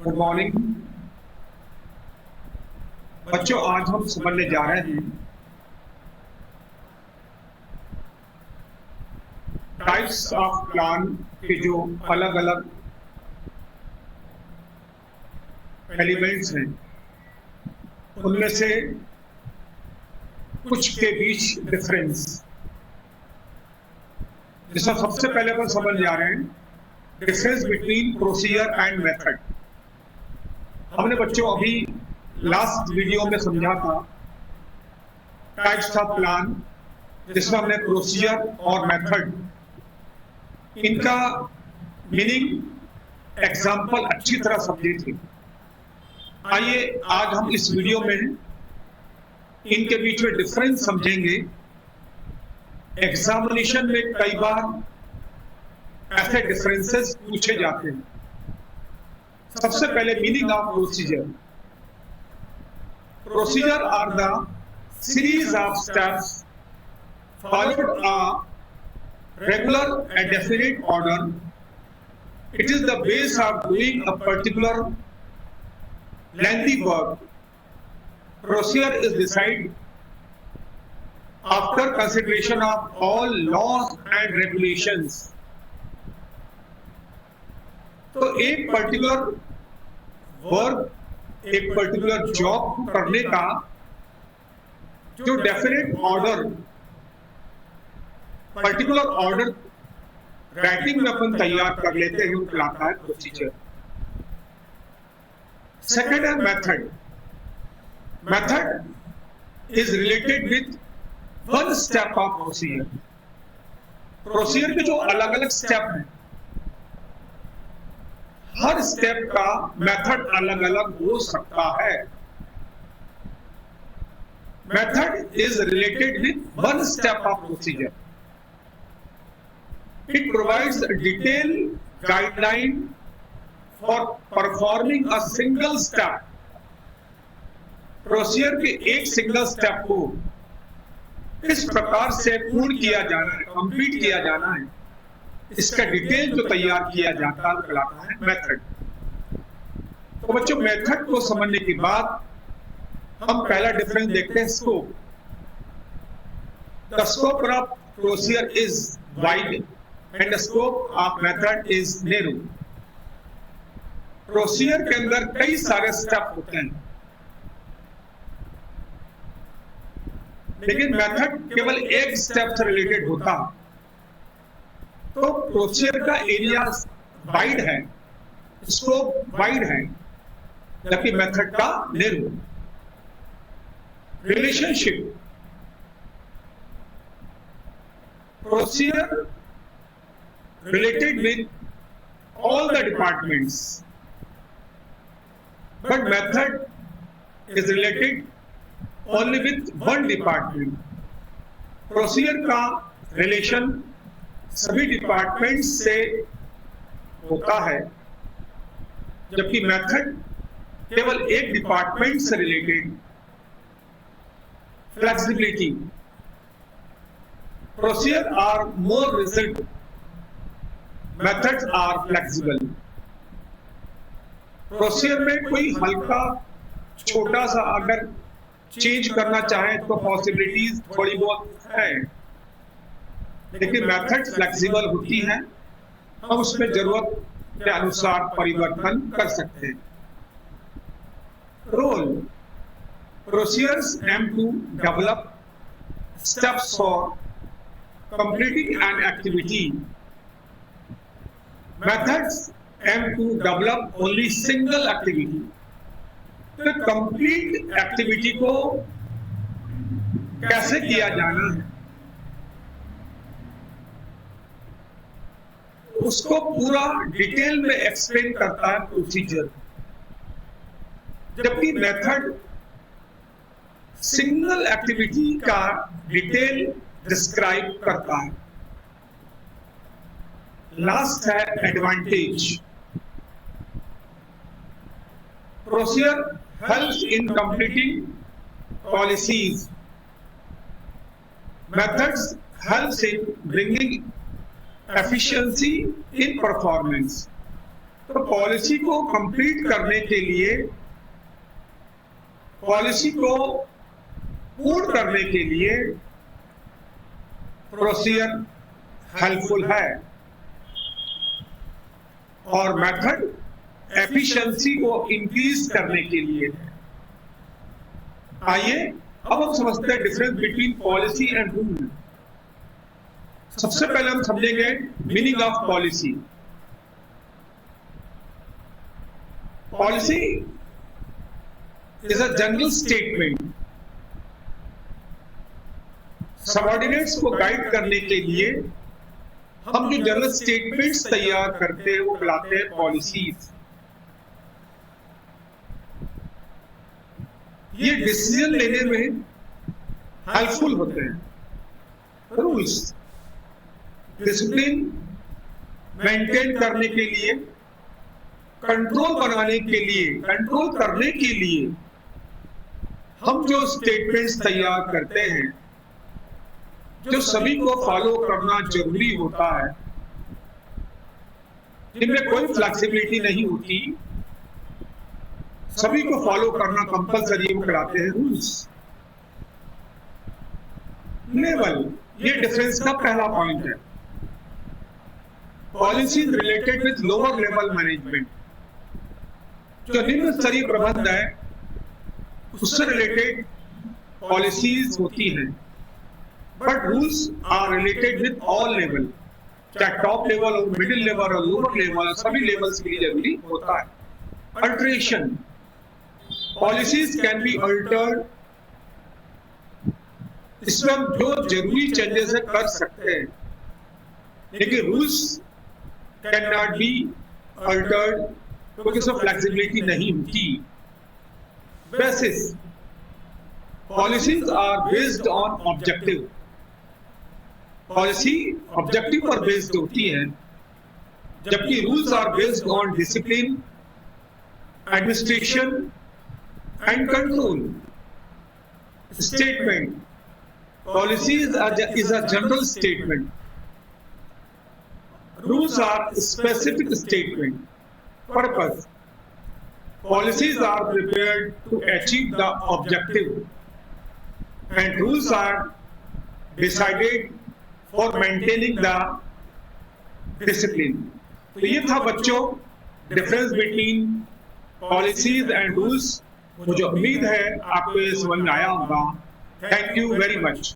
Good morning बच्चों। आज हम समझने जा रहे हैं टाइप्स ऑफ प्लान के जो अलग अलग एलिमेंट्स हैं उनमें से कुछ के बीच डिफरेंस। जिसमें सबसे पहले अपन समझ जा रहे हैं difference between procedure and method. हमने बच्चों अभी लास्ट वीडियो में समझा था टाइप्स ऑफ प्लान, जिसमें हमने प्रोसीजर और मेथड इनका मीनिंग एग्जाम्पल अच्छी तरह समझे थे। आइए आज हम इस वीडियो में इनके बीच में डिफरेंस समझेंगे। एग्जामिनेशन में कई बार ऐसे डिफरेंसेस पूछे जाते हैं। सबसे पहले meaning of procedure. Procedure are the series of steps followed a regular and definite order. It is the base of doing a particular lengthy work. Procedure is decided after consideration of all laws and regulations. तो एक particular work, एक particular job करने का जो definite order, particular order writing में अपन तैयार कर लेते हैं, वो कहलाता है प्रोसीजर। सेकंड है method. Method is related with one step of procedure. Procedure के जो अलग अलग स्टेप हैं, हर स्टेप का मेथड अलग अलग हो सकता है। Method is related with one step of procedure. It provides a detailed guideline for performing a single step. Procedure के एक सिंगल स्टेप को इस प्रकार से पूर्ण किया जाना है, कंप्लीट किया जाना है, इसका डिटेल जो तैयार किया जाता है कहलाता है मेथड। तो बच्चों, मेथड को समझने के बाद हम पहला डिफरेंस देखते हैं scope. The scope of procedure is wide and the scope of method is narrow. Procedure के अंदर कई सारे स्टेप होते हैं, लेकिन मेथड केवल एक स्टेप से रिलेटेड होता है। तो प्रोसीजर का एरिया वाइड है, स्कोप वाइड है, जबकि मेथड का narrow. Relationship. Procedure related with all the departments, but method is related only with one department. Procedure का रिलेशन सभी डिपार्टमेंट से होता है, जबकि मेथड केवल एक डिपार्टमेंट से related. Flexibility. Procedure are more rigid, methods are flexible. Procedure में कोई हल्का छोटा सा अगर चेंज करना चाहे तो पॉसिबिलिटीज थोड़ी बहुत है, लेकिन मेथड फ्लेक्सिबल होती है, हम उसमें जरूरत के अनुसार परिवर्तन कर सकते हैं। Role. Procedures aim to develop steps for completing an activity. Methods aim to develop only single activity. तो कंप्लीट एक्टिविटी को कैसे किया जाना है, उसको पूरा डिटेल में एक्सप्लेन करता है प्रोसीजर, जबकि मेथड सिंगल एक्टिविटी का डिटेल डिस्क्राइब करता है। लास्ट है advantage. Procedure helps in completing policies. Methods helps in bringing efficiency in performance. तो पॉलिसी को कंप्लीट करने के लिए, पॉलिसी को पूर्ण करने के लिए प्रोसीजर हेल्पफुल है और मेथड एफिशिएंसी को इंक्रीज करने के लिए है। आइए अब हम समझते हैं difference between policy and rule. सबसे पहले हम समझेंगे meaning of policy. Policy is a general statement. Subordinates को गाइड करने के लिए हम जो जनरल स्टेटमेंट्स तैयार करते हैं वो कहलाते हैं पॉलिसीज। ये डिसीजन लेने में हेल्पफुल होते हैं। रूल्स डिसिप्लिन मेंटेन करने के लिए, कंट्रोल बनाने के लिए, कंट्रोल करने के लिए हम जो स्टेटमेंट्स तैयार करते हैं, जो सभी को फॉलो करना जरूरी होता है, जिनमें कोई फ्लेक्सिबिलिटी नहीं होती, सभी को फॉलो करना कंपलसरी, वो कहलाते हैं रूल्स। लेवल, ये डिफरेंस का पहला पॉइंट है। Policy related with lower level management, जो निम्न स्तरीय प्रबंध है उससे रिलेटेड पॉलिसीज होती हैं। But rules are related with all level, चाहे टॉप लेवल हो, मिडिल लेवल और लोअर लेवल, सभी लेवल्स के लिए जरूरी होता है। Alteration, policies can be altered, इसमें हम जो जरूरी चेंजेस है कर सकते हैं, लेकिन rules can not be altered क्योंकि इसमें फ्लेक्सिबिलिटी नहीं होती। Basis, policies are based on objective. Policy objective पर बेस्ड होती है, जबकि rules are based on discipline, administration and control. Statement, policies is a general statement, rules are specific statement. Purpose, policies are prepared to achieve the objective and rules are decided for maintaining the discipline। तो ये था बच्चों difference between policies and rules. मुझे उम्मीद है आपको ये समझ में आया होगा। Thank you very much.